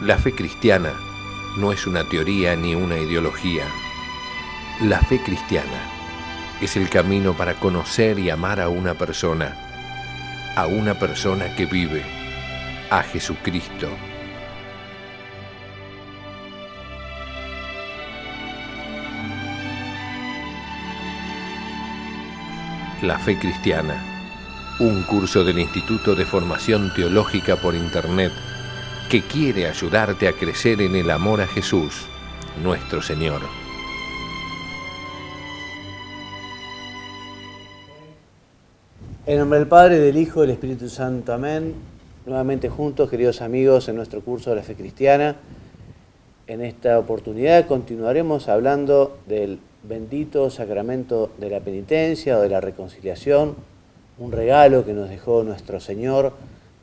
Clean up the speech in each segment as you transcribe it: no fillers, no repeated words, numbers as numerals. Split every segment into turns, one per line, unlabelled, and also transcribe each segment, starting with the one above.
La fe cristiana no es una teoría ni una ideología. La fe cristiana es el camino para conocer y amar a una persona que vive, a Jesucristo. La fe cristiana, un curso del Instituto de Formación Teológica por Internet que quiere ayudarte a crecer en el amor a Jesús, nuestro Señor.
En nombre del Padre, del Hijo y del Espíritu Santo. Amén. Nuevamente juntos, queridos amigos, en nuestro curso de la fe cristiana. En esta oportunidad continuaremos hablando del bendito sacramento de la penitencia o de la reconciliación, un regalo que nos dejó nuestro Señor,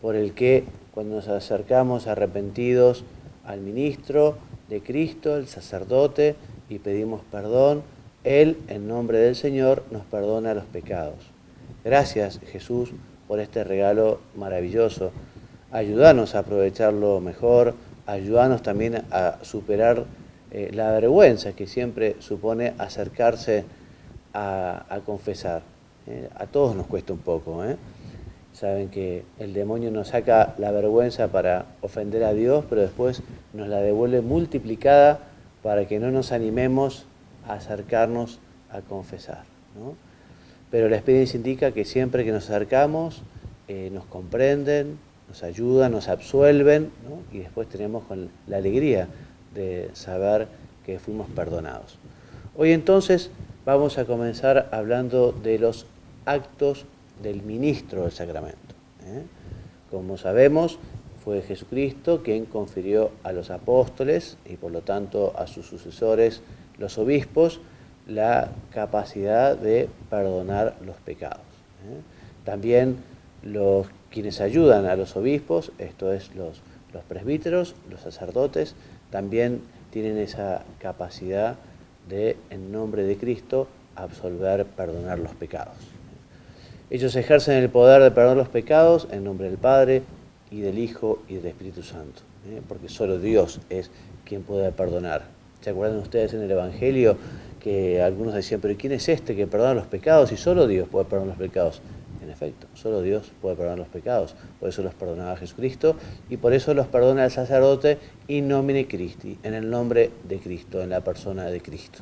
por el que cuando nos acercamos arrepentidos al ministro de Cristo, el sacerdote, y pedimos perdón, Él, en nombre del Señor, nos perdona los pecados. Gracias, Jesús, por este regalo maravilloso. Ayúdanos a aprovecharlo mejor, ayúdanos también a superar la vergüenza que siempre supone acercarse a confesar. A todos nos cuesta un poco. Saben que el demonio nos saca la vergüenza para ofender a Dios, pero después nos la devuelve multiplicada para que no nos animemos a acercarnos a confesar, ¿no? Pero la experiencia indica que siempre que nos acercamos, nos comprenden, nos ayudan, nos absuelven, ¿no? Y después tenemos con la alegría de saber que fuimos perdonados. Hoy entonces vamos a comenzar hablando de los actos del ministro del sacramento. Como sabemos, fue Jesucristo quien confirió a los apóstoles y por lo tanto a sus sucesores, los obispos, la capacidad de perdonar los pecados. También quienes ayudan a los obispos, esto es los presbíteros, los sacerdotes, también tienen esa capacidad de, en nombre de Cristo, absolver, perdonar los pecados. Ellos ejercen el poder de perdonar los pecados en nombre del Padre y del Hijo y del Espíritu Santo, porque solo Dios es quien puede perdonar. ¿Se acuerdan ustedes en el Evangelio que algunos decían, pero ¿quién es este que perdona los pecados? Y solo Dios puede perdonar los pecados. En efecto, solo Dios puede perdonar los pecados. Por eso los perdonaba Jesucristo y por eso los perdona el sacerdote in nomine Christi, en el nombre de Cristo, en la persona de Cristo.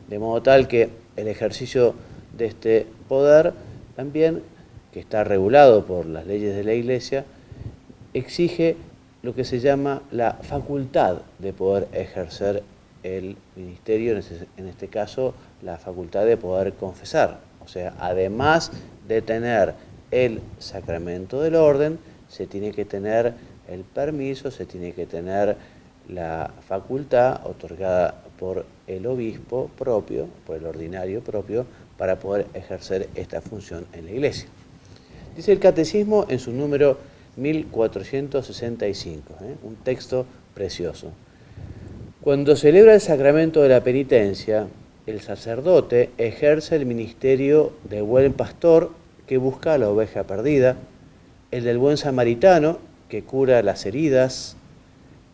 De modo tal que el ejercicio de este poder también, que está regulado por las leyes de la Iglesia, exige lo que se llama la facultad de poder ejercer el ministerio, en este caso la facultad de poder confesar. O sea, además de tener el sacramento del orden, se tiene que tener el permiso, se tiene que tener la facultad otorgada por el obispo propio, por el ordinario propio, para poder ejercer esta función en la Iglesia. Dice el Catecismo en su número 1465, un texto precioso. Cuando celebra el sacramento de la penitencia, el sacerdote ejerce el ministerio de buen pastor que busca a la oveja perdida, el del buen samaritano que cura las heridas,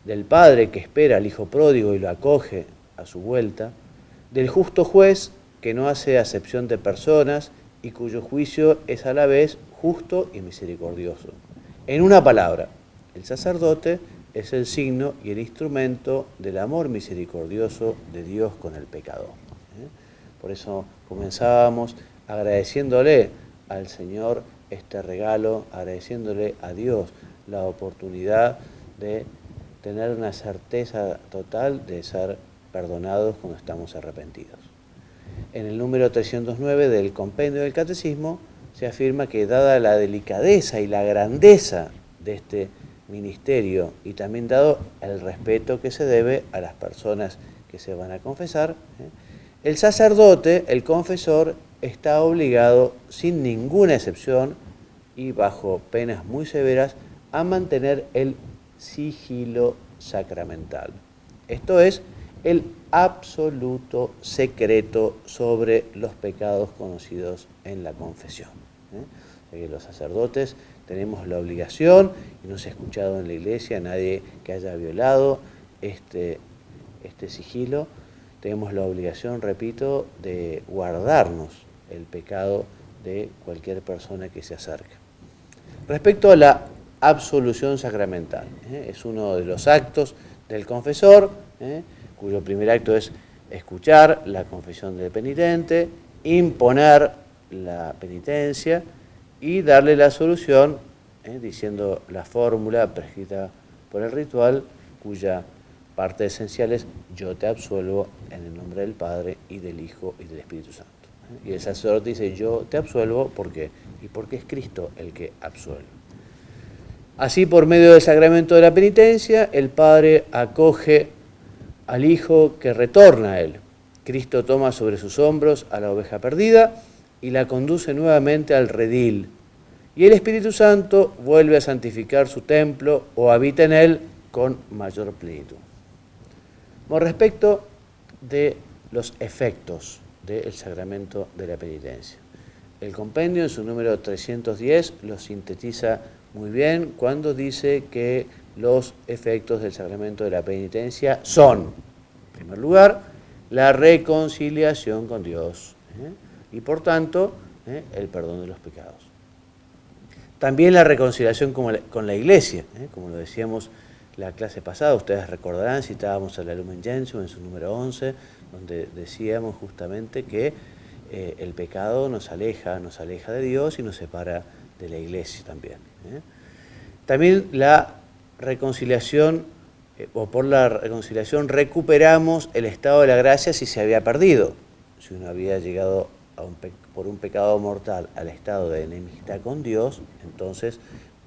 del padre que espera al hijo pródigo y lo acoge a su vuelta, del justo juez que no hace acepción de personas y cuyo juicio es a la vez justo y misericordioso. En una palabra, el sacerdote es el signo y el instrumento del amor misericordioso de Dios con el pecador. Por eso comenzábamos agradeciéndole al Señor este regalo, agradeciéndole a Dios la oportunidad de tener una certeza total de ser perdonados cuando estamos arrepentidos. En el número 309 del compendio del Catecismo se afirma que dada la delicadeza y la grandeza de este ministerio y también dado el respeto que se debe a las personas que se van a confesar, el sacerdote, el confesor, está obligado sin ninguna excepción y bajo penas muy severas a mantener el sigilo sacramental. Esto es el absoluto secreto sobre los pecados conocidos en la confesión. Que los sacerdotes tenemos la obligación, y no se ha escuchado en la iglesia a nadie que haya violado este sigilo, tenemos la obligación, repito, de guardarnos el pecado de cualquier persona que se acerca. Respecto a la absolución sacramental, es uno de los actos del confesor, cuyo primer acto es escuchar la confesión del penitente, imponer la penitencia y darle la absolución, diciendo la fórmula prescrita por el ritual, cuya parte esencial es: yo te absuelvo en el nombre del Padre y del Hijo y del Espíritu Santo. Y el sacerdote dice: yo te absuelvo, ¿por qué? Y porque es Cristo el que absuelve. Así, por medio del sacramento de la penitencia, el Padre acoge al Hijo que retorna a Él. Cristo toma sobre sus hombros a la oveja perdida y la conduce nuevamente al redil. Y el Espíritu Santo vuelve a santificar su templo o habita en él con mayor plenitud. Con respecto de los efectos del sacramento de la penitencia, el compendio en su número 310 lo sintetiza muy bien cuando dice que los efectos del sacramento de la penitencia son, en primer lugar, la reconciliación con Dios y por tanto el perdón de los pecados. También la reconciliación con la Iglesia, como lo decíamos la clase pasada, ustedes recordarán, citábamos a la Lumen Gentium en su número 11, donde decíamos justamente que el pecado nos aleja de Dios y nos separa de la Iglesia también. También la reconciliación, o por la reconciliación recuperamos el estado de la gracia si se había perdido. Si uno había llegado por un pecado mortal al estado de enemistad con Dios, entonces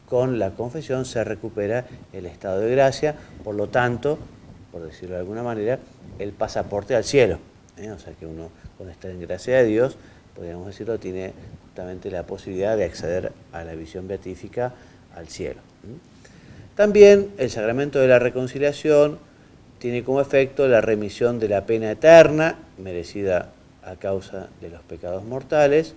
con la confesión se recupera el estado de gracia, por lo tanto, por decirlo de alguna manera, el pasaporte al cielo. O sea que uno, cuando está en gracia de Dios, podríamos decirlo, tiene justamente la posibilidad de acceder a la visión beatífica al cielo. También el sacramento de la reconciliación tiene como efecto la remisión de la pena eterna, merecida a causa de los pecados mortales,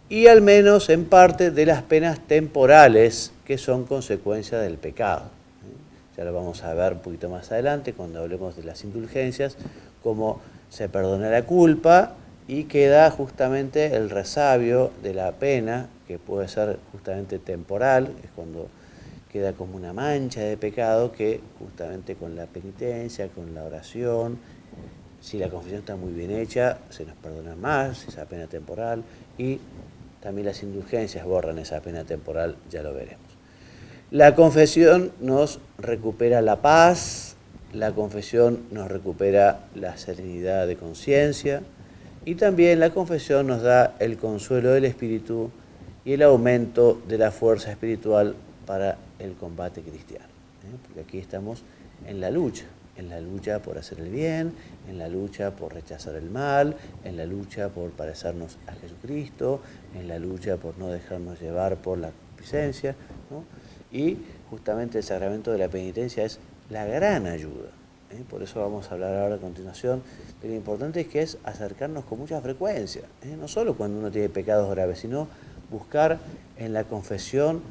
y al menos en parte de las penas temporales que son consecuencia del pecado. Ya lo vamos a ver un poquito más adelante cuando hablemos de las indulgencias, cómo se perdona la culpa y queda justamente el resabio de la pena, que puede ser justamente temporal, es cuando queda como una mancha de pecado que justamente con la penitencia, con la oración, si la confesión está muy bien hecha, se nos perdona más esa pena temporal, y también las indulgencias borran esa pena temporal, ya lo veremos. La confesión nos recupera la paz, la confesión nos recupera la serenidad de conciencia, y también la confesión nos da el consuelo del espíritu y el aumento de la fuerza espiritual para el combate cristiano. Porque aquí estamos en la lucha por hacer el bien, en la lucha por rechazar el mal, en la lucha por parecernos a Jesucristo, en la lucha por no dejarnos llevar por la concupiscencia, ¿no? Y justamente el sacramento de la penitencia es la gran ayuda. Por eso vamos a hablar ahora a continuación de lo importante que es acercarnos con mucha frecuencia, no solo cuando uno tiene pecados graves, sino buscar en la confesión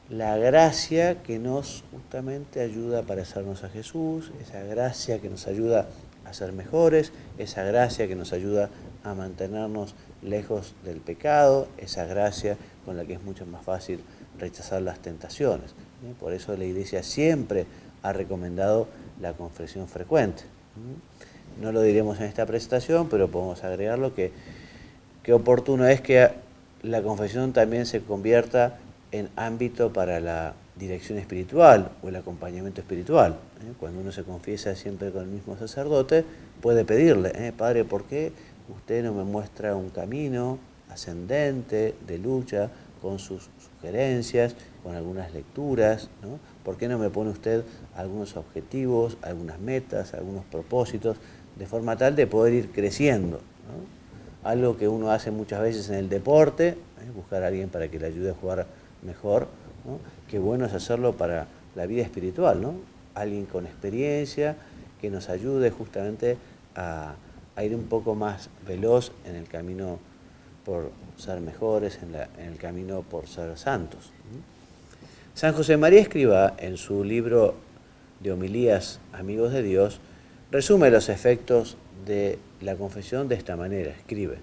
la gracia que nos justamente ayuda a parecernos a Jesús, esa gracia que nos ayuda a ser mejores, esa gracia que nos ayuda a mantenernos lejos del pecado, esa gracia con la que es mucho más fácil rechazar las tentaciones. Por eso la Iglesia siempre ha recomendado la confesión frecuente. No lo diremos en esta presentación, pero podemos agregarlo que oportuno es que la confesión también se convierta en ámbito para la dirección espiritual o el acompañamiento espiritual. Cuando uno se confiesa siempre con el mismo sacerdote, puede pedirle: Padre, ¿por qué usted no me muestra un camino ascendente de lucha con sus sugerencias, con algunas lecturas, ¿no? ¿Por qué no me pone usted algunos objetivos, algunas metas, algunos propósitos, de forma tal de poder ir creciendo, ¿no? Algo que uno hace muchas veces en el deporte, buscar a alguien para que le ayude a jugar mejor, ¿no? Qué bueno es hacerlo para la vida espiritual, ¿no? Alguien con experiencia que nos ayude justamente a ir un poco más veloz en el camino por ser mejores, en el camino por ser santos. San José María Escrivá, en su libro de homilías Amigos de Dios, resume los efectos de la confesión de esta manera. Escribe: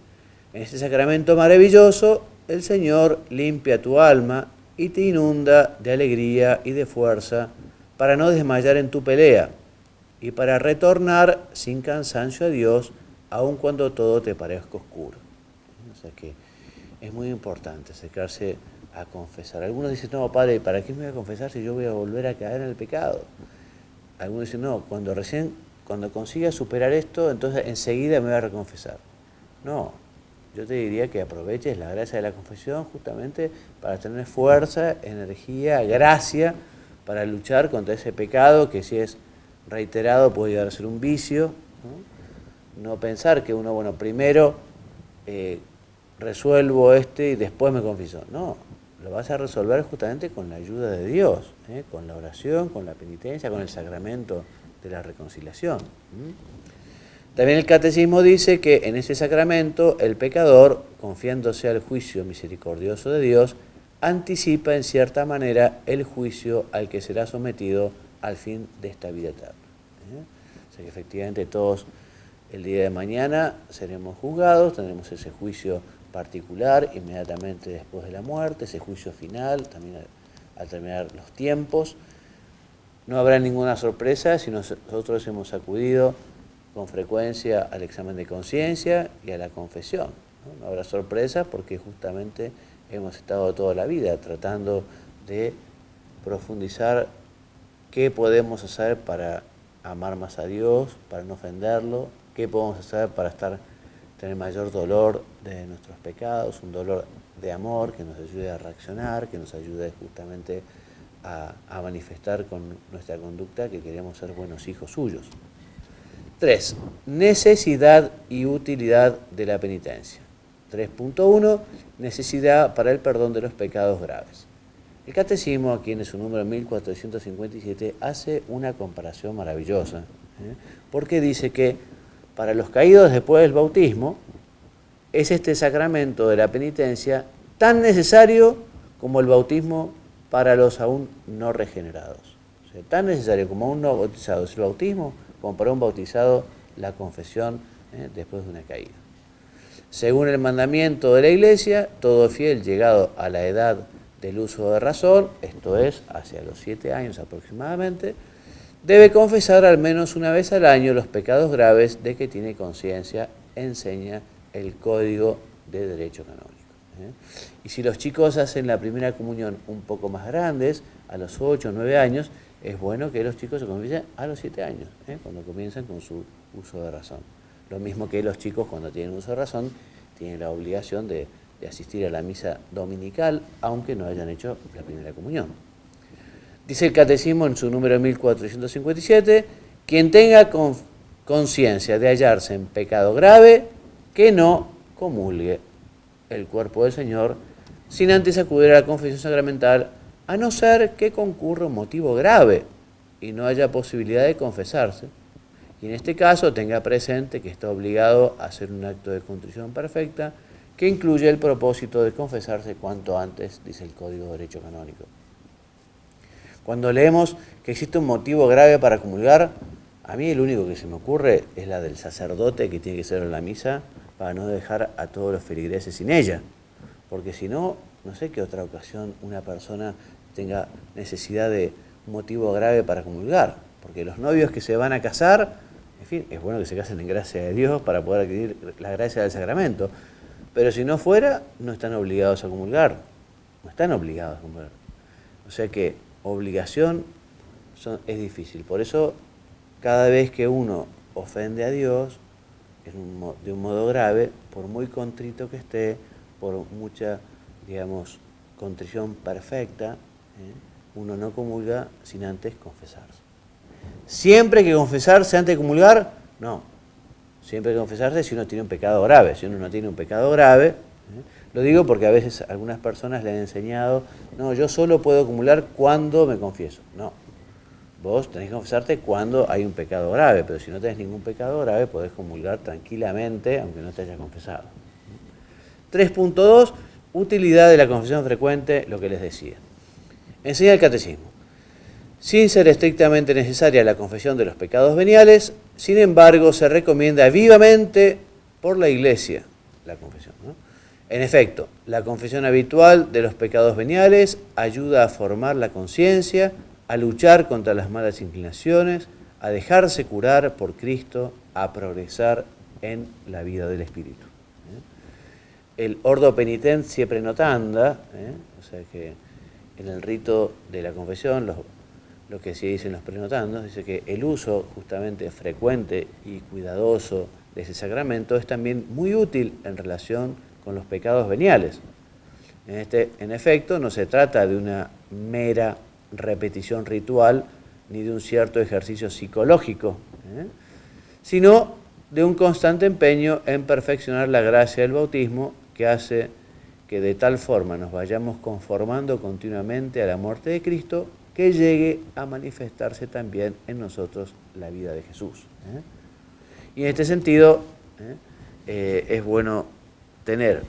en este sacramento maravilloso, el Señor limpia tu alma y te inunda de alegría y de fuerza para no desmayar en tu pelea y para retornar sin cansancio a Dios, aun cuando todo te parezca oscuro. O sea que es muy importante acercarse a confesar. Algunos dicen: no, padre, ¿para qué me voy a confesar si yo voy a volver a caer en el pecado? Algunos dicen: no, cuando consiga superar esto, entonces enseguida me voy a reconfesar. No, yo te diría que aproveches la gracia de la confesión justamente para tener fuerza, energía, gracia para luchar contra ese pecado que, si es reiterado, puede llegar a ser un vicio. No pensar que uno, bueno, primero resuelvo y después me confieso. No, lo vas a resolver justamente con la ayuda de Dios, con la oración, con la penitencia, con el sacramento de la reconciliación. También el Catecismo dice que en ese sacramento el pecador, confiándose al juicio misericordioso de Dios, anticipa en cierta manera el juicio al que será sometido al fin de esta vida eterna. O sea que efectivamente todos el día de mañana seremos juzgados, tendremos ese juicio particular inmediatamente después de la muerte, ese juicio final, también al terminar los tiempos. No habrá ninguna sorpresa si nosotros hemos acudido con frecuencia al examen de conciencia y a la confesión. No habrá sorpresas porque justamente hemos estado toda la vida tratando de profundizar qué podemos hacer para amar más a Dios, para no ofenderlo, qué podemos hacer para tener mayor dolor de nuestros pecados, un dolor de amor que nos ayude a reaccionar, que nos ayude justamente a manifestar con nuestra conducta que queremos ser buenos hijos suyos. 3. Necesidad y utilidad de la penitencia. 3.1. Necesidad para el perdón de los pecados graves. El Catecismo, aquí en su número 1457, hace una comparación maravillosa, porque dice que para los caídos después del bautismo es este sacramento de la penitencia tan necesario como el bautismo para los aún no regenerados. O sea, tan necesario como un no bautizado es el bautismo, como para un bautizado la confesión después de una caída. Según el mandamiento de la Iglesia, todo fiel llegado a la edad del uso de razón, esto es, hacia los 7 años aproximadamente, debe confesar al menos una vez al año los pecados graves de que tiene conciencia, enseña el Código de Derecho Canónico. Y si los chicos hacen la primera comunión un poco más grandes, a los 8 o 9 años, es bueno que los chicos se confiesen a los 7 años, cuando comienzan con su uso de razón. Lo mismo que los chicos, cuando tienen uso de razón, tienen la obligación de asistir a la misa dominical, aunque no hayan hecho la primera comunión. Dice el Catecismo en su número 1457, quien tenga conciencia de hallarse en pecado grave, que no comulgue el cuerpo del Señor sin antes acudir a la confesión sacramental, a no ser que concurra un motivo grave y no haya posibilidad de confesarse, y en este caso tenga presente que está obligado a hacer un acto de contrición perfecta que incluye el propósito de confesarse cuanto antes, dice el Código de Derecho Canónico. Cuando leemos que existe un motivo grave para comulgar, a mí el único que se me ocurre es la del sacerdote que tiene que ser en la misa para no dejar a todos los feligreses sin ella, porque si no, no sé qué otra ocasión una persona tenga necesidad de un motivo grave para comulgar, porque los novios que se van a casar, en fin, es bueno que se casen en gracia de Dios para poder adquirir la gracia del sacramento, pero si no fuera, no están obligados a comulgar, no están obligados a comulgar. O sea que obligación es difícil, por eso cada vez que uno ofende a Dios de un modo grave, por muy contrito que esté, por mucha, digamos, contrición perfecta, uno no comulga sin antes confesarse. ¿Siempre hay que confesarse antes de comulgar? No. Siempre hay que confesarse si uno tiene un pecado grave. Si uno no tiene un pecado grave, lo digo porque a veces algunas personas le han enseñado, no, yo solo puedo comulgar cuando me confieso. No. Vos tenés que confesarte cuando hay un pecado grave, pero si no tenés ningún pecado grave, podés comulgar tranquilamente, aunque no te hayas confesado. 3.2, utilidad de la confesión frecuente, lo que les decía. Enseña el catecismo. Sin ser estrictamente necesaria la confesión de los pecados veniales, sin embargo, se recomienda vivamente por la Iglesia la confesión, ¿no? En efecto, la confesión habitual de los pecados veniales ayuda a formar la conciencia, a luchar contra las malas inclinaciones, a dejarse curar por Cristo, a progresar en la vida del Espíritu. El ordo penitentiae prenotanda, o sea que en el rito de la confesión, lo que se dicen los prenotandos, dice que el uso justamente frecuente y cuidadoso de ese sacramento es también muy útil en relación con los pecados veniales. En efecto, no se trata de una mera repetición ritual ni de un cierto ejercicio psicológico, sino de un constante empeño en perfeccionar la gracia del bautismo que hace que de tal forma nos vayamos conformando continuamente a la muerte de Cristo que llegue a manifestarse también en nosotros la vida de Jesús. Y en este sentido es bueno tener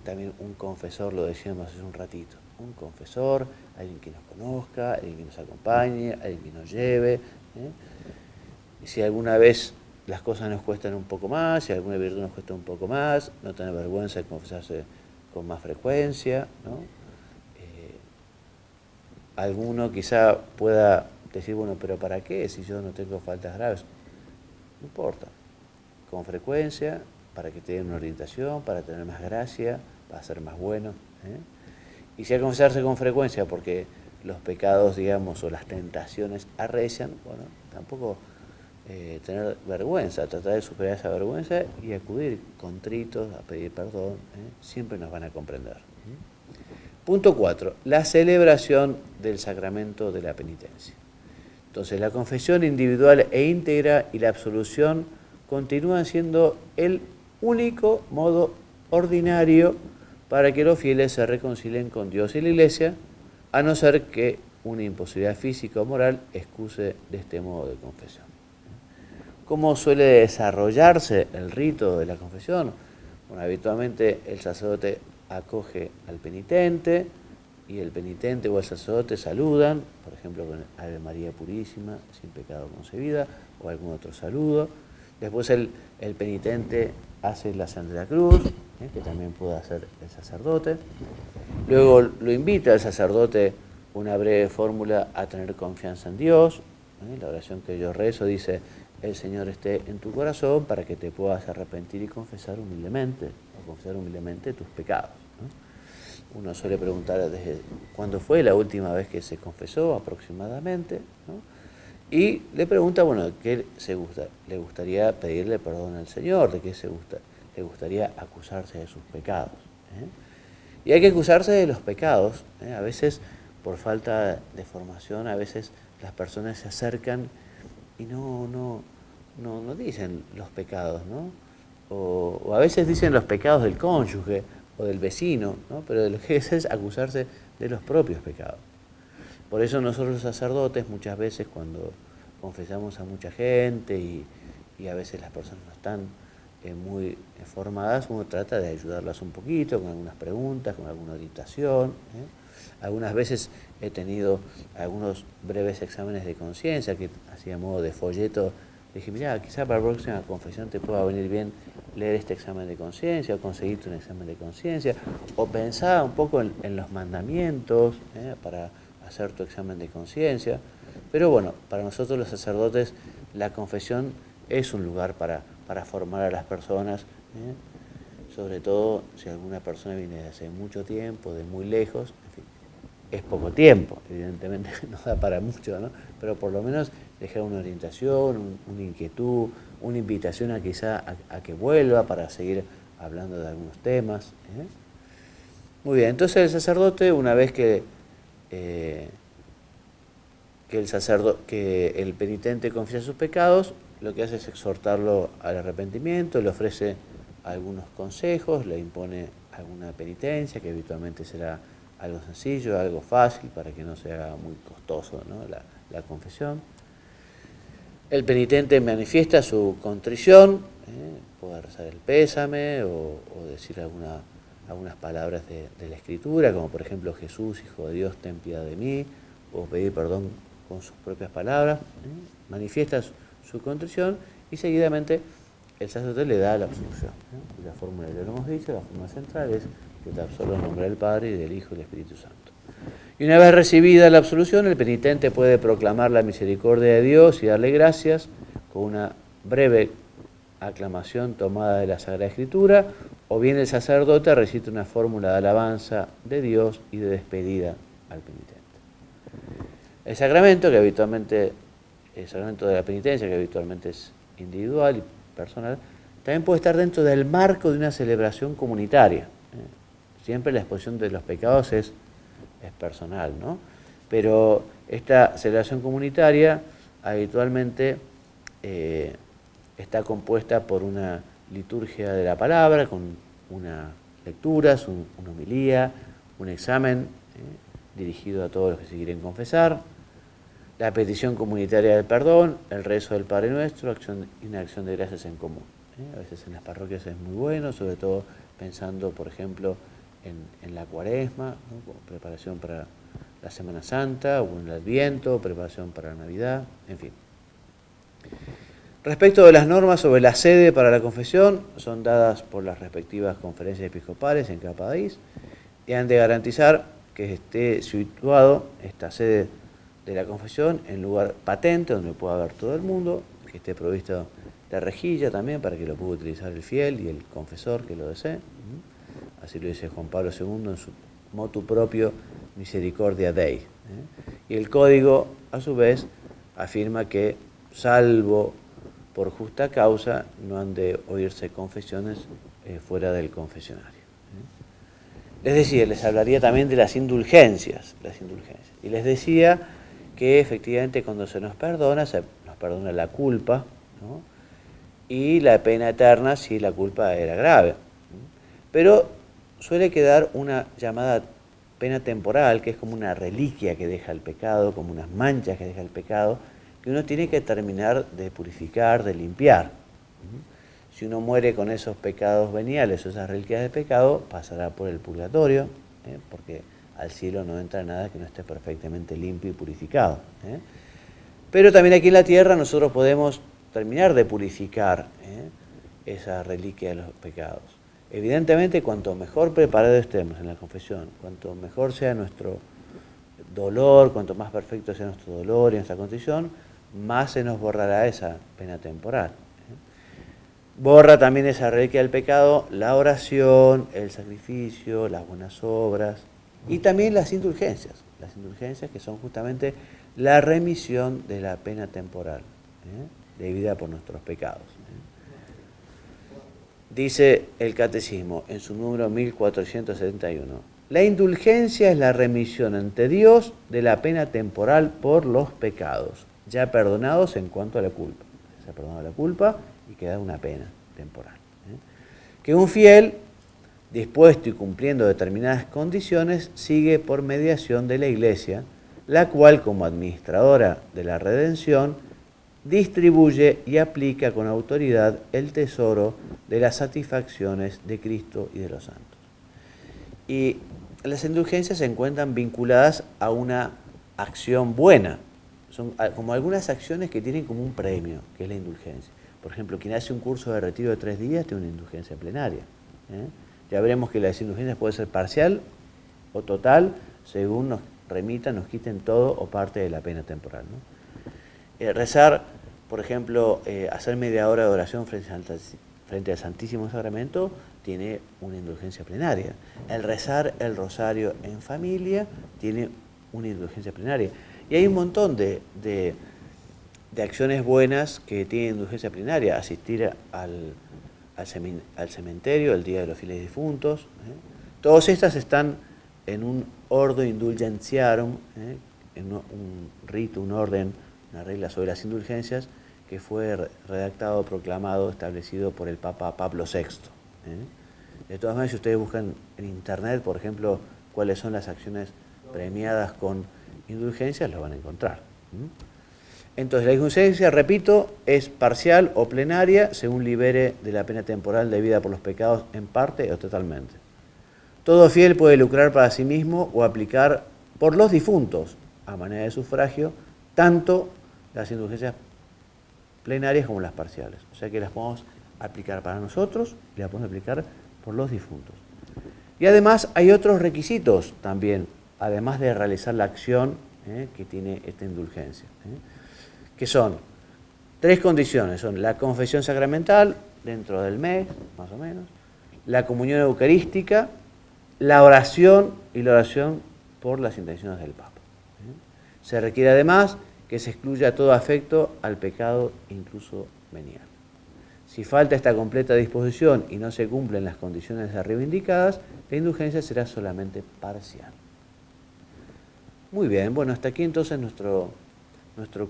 también un confesor, lo decíamos hace un ratito, un confesor, alguien que nos conozca, alguien que nos acompañe, alguien que nos lleve. Y si alguna vez las cosas nos cuestan un poco más, si alguna virtud nos cuesta un poco más, no tener vergüenza de confesarse con más frecuencia, ¿no? Alguno quizá pueda decir, bueno, pero ¿para qué si yo no tengo faltas graves? No importa, con frecuencia, para que te den una orientación, para tener más gracia, para ser más bueno. Y si hay que confesarse con frecuencia porque los pecados, digamos, o las tentaciones arrecian, bueno, tampoco tener vergüenza, tratar de superar esa vergüenza y acudir contritos a pedir perdón, siempre nos van a comprender. Punto 4. La celebración del sacramento de la penitencia. Entonces, la confesión individual e íntegra y la absolución continúan siendo el único modo ordinario para que los fieles se reconcilien con Dios y la Iglesia, a no ser que una imposibilidad física o moral excuse de este modo de confesión. ¿Cómo suele desarrollarse el rito de la confesión? Bueno, habitualmente el sacerdote acoge al penitente y el penitente o el sacerdote saludan, por ejemplo con Ave María Purísima, sin pecado concebida, o algún otro saludo. Después el penitente hace la Señal de la Cruz, que también puede hacer el sacerdote. Luego lo invita el sacerdote, una breve fórmula, a tener confianza en Dios. La oración que yo rezo dice: el Señor esté en tu corazón para que te puedas arrepentir y confesar humildemente tus pecados. Uno suele preguntar desde cuándo fue la última vez que se confesó aproximadamente, ¿no? Y le pregunta, bueno, ¿qué le gustaría pedirle perdón al Señor? ¿De qué le gustaría acusarse de sus pecados? Y hay que acusarse de los pecados, a veces por falta de formación, a veces las personas se acercan y no dicen los pecados, ¿no? O a veces dicen los pecados del cónyuge o del vecino, ¿no? Pero lo que es acusarse de los propios pecados. Por eso nosotros los sacerdotes muchas veces cuando confesamos a mucha gente y a veces las personas no están muy formadas, uno trata de ayudarlas un poquito con algunas preguntas, con alguna orientación. Algunas veces he tenido algunos breves exámenes de conciencia que hacía modo de folleto. Dije, mira, quizá para la próxima confesión te pueda venir bien leer este examen de conciencia o conseguirte un examen de conciencia, o pensar un poco en los mandamientos para hacer tu examen de conciencia. Pero bueno, para nosotros los sacerdotes la confesión es un lugar para formar a las personas, sobre todo si alguna persona viene de hace mucho tiempo, de muy lejos. En fin, es poco tiempo, evidentemente no da para mucho, ¿no? Pero por lo menos dejar una orientación, una inquietud, una invitación a quizá a que vuelva para seguir hablando de algunos temas. Muy bien, entonces el sacerdote, una vez que el penitente confiesa sus pecados, lo que hace es exhortarlo al arrepentimiento, le ofrece algunos consejos, le impone alguna penitencia, que habitualmente será algo sencillo, algo fácil, para que no sea muy costoso, ¿no? la confesión. El penitente manifiesta su contrición, puede rezar el pésame o decir alguna algunas palabras de la Escritura, como por ejemplo Jesús, Hijo de Dios, ten piedad de mí, o pedir perdón con sus propias palabras, manifiesta su contrición y seguidamente el sacerdote le da la absolución. La fórmula, ya lo hemos dicho, la fórmula central es que te absolvo en nombre del Padre y del Hijo y del Espíritu Santo. Y una vez recibida la absolución, el penitente puede proclamar la misericordia de Dios y darle gracias con una breve aclamación tomada de la Sagrada Escritura, o bien el sacerdote recita una fórmula de alabanza de Dios y de despedida al penitente. El sacramento de la penitencia, que habitualmente es individual y personal, también puede estar dentro del marco de una celebración comunitaria. Siempre la exposición de los pecados es personal, ¿no? Pero esta celebración comunitaria habitualmente está compuesta por una liturgia de la palabra, con unas lecturas, una homilía, un examen dirigido a todos los que se quieren confesar, la petición comunitaria del perdón, el rezo del Padre Nuestro y una acción de gracias en común. A veces en las parroquias es muy bueno, sobre todo pensando, por ejemplo, en la Cuaresma, ¿no? Preparación para la Semana Santa, o en el Adviento, preparación para la Navidad, en fin. Respecto de las normas sobre la sede para la confesión, son dadas por las respectivas conferencias episcopales en cada país y han de garantizar que esté situado esta sede de la confesión en lugar patente, donde pueda ver todo el mundo, que esté provisto de rejilla también para que lo pueda utilizar el fiel y el confesor que lo desee. Así lo dice Juan Pablo II en su motu propio Misericordia Dei. Y el código, a su vez, afirma que, salvo por justa causa, no han de oírse confesiones fuera del confesionario. Les decía, les hablaría también de las indulgencias. Y les decía que efectivamente cuando se nos perdona la culpa, ¿no? Y la pena eterna si la culpa era grave. Pero suele quedar una llamada pena temporal, que es como una reliquia que deja el pecado, como unas manchas que deja el pecado, que uno tiene que terminar de purificar, de limpiar. Si uno muere con esos pecados veniales o esas reliquias de pecado, pasará por el purgatorio, porque al cielo no entra nada que no esté perfectamente limpio y purificado. Pero también aquí en la tierra nosotros podemos terminar de purificar esa reliquia de los pecados. Evidentemente, cuanto mejor preparados estemos en la confesión, cuanto mejor sea nuestro dolor, cuanto más perfecto sea nuestro dolor y nuestra condición, más se nos borrará esa pena temporal. Borra también esa reliquia del pecado la oración, el sacrificio, las buenas obras y también las indulgencias que son justamente la remisión de la pena temporal debida por nuestros pecados. Dice el Catecismo en su número 1471, la indulgencia es la remisión ante Dios de la pena temporal por los pecados, ya perdonados en cuanto a la culpa. Se ha perdonado la culpa y queda una pena temporal. Que un fiel, dispuesto y cumpliendo determinadas condiciones, sigue por mediación de la Iglesia, la cual, como administradora de la redención, distribuye y aplica con autoridad el tesoro de las satisfacciones de Cristo y de los santos. Y las indulgencias se encuentran vinculadas a una acción buena. Son como algunas acciones que tienen como un premio, que es la indulgencia. Por ejemplo, quien hace un curso de retiro de 3 días tiene una indulgencia plenaria. Ya veremos que las indulgencias puede ser parcial o total, según nos remitan, nos quiten todo o parte de la pena temporal, ¿no? Rezar, por ejemplo, hacer media hora de oración frente al Santísimo Sacramento tiene una indulgencia plenaria. El rezar el rosario en familia tiene una indulgencia plenaria. Y hay un montón de acciones buenas que tienen indulgencia plenaria. Asistir al cementerio el Día de los Fieles Difuntos. Todas estas están en un ordo indulgentiarum, en un rito, un orden, una regla sobre las indulgencias que fue redactado, proclamado, establecido por el Papa Pablo VI. De todas maneras, si ustedes buscan en internet, por ejemplo, cuáles son las acciones premiadas con indulgencias, lo van a encontrar. Entonces, la indulgencia, repito, es parcial o plenaria según libere de la pena temporal debida por los pecados en parte o totalmente. Todo fiel puede lucrar para sí mismo o aplicar por los difuntos, a manera de sufragio, tanto las indulgencias plenarias como las parciales. O sea que las podemos aplicar para nosotros y las podemos aplicar por los difuntos. Y además hay otros requisitos también, además de realizar la acción que tiene esta indulgencia, que son 3 condiciones. Son la confesión sacramental dentro del mes, más o menos, la comunión eucarística, la oración y la oración por las intenciones del Papa. Se requiere además que se excluya todo afecto al pecado, incluso venial. Si falta esta completa disposición y no se cumplen las condiciones arriba indicadas, la indulgencia será solamente parcial. Muy bien, bueno, hasta aquí entonces nuestro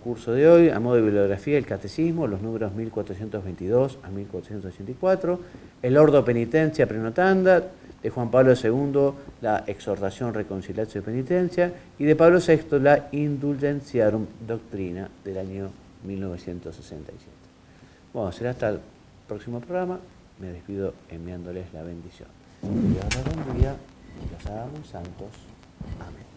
curso de hoy, a modo de bibliografía, el Catecismo, los números 1422 a 1484, el Ordo Penitencia Prenotanda, de Juan Pablo II, la Exhortación Reconciliatio y Penitencia, y de Pablo VI, la Indulgentiarum Doctrina del año 1967. Bueno, será hasta el próximo programa. Me despido enviándoles la bendición. Dios los bendiga y los hagamos santos. Amén.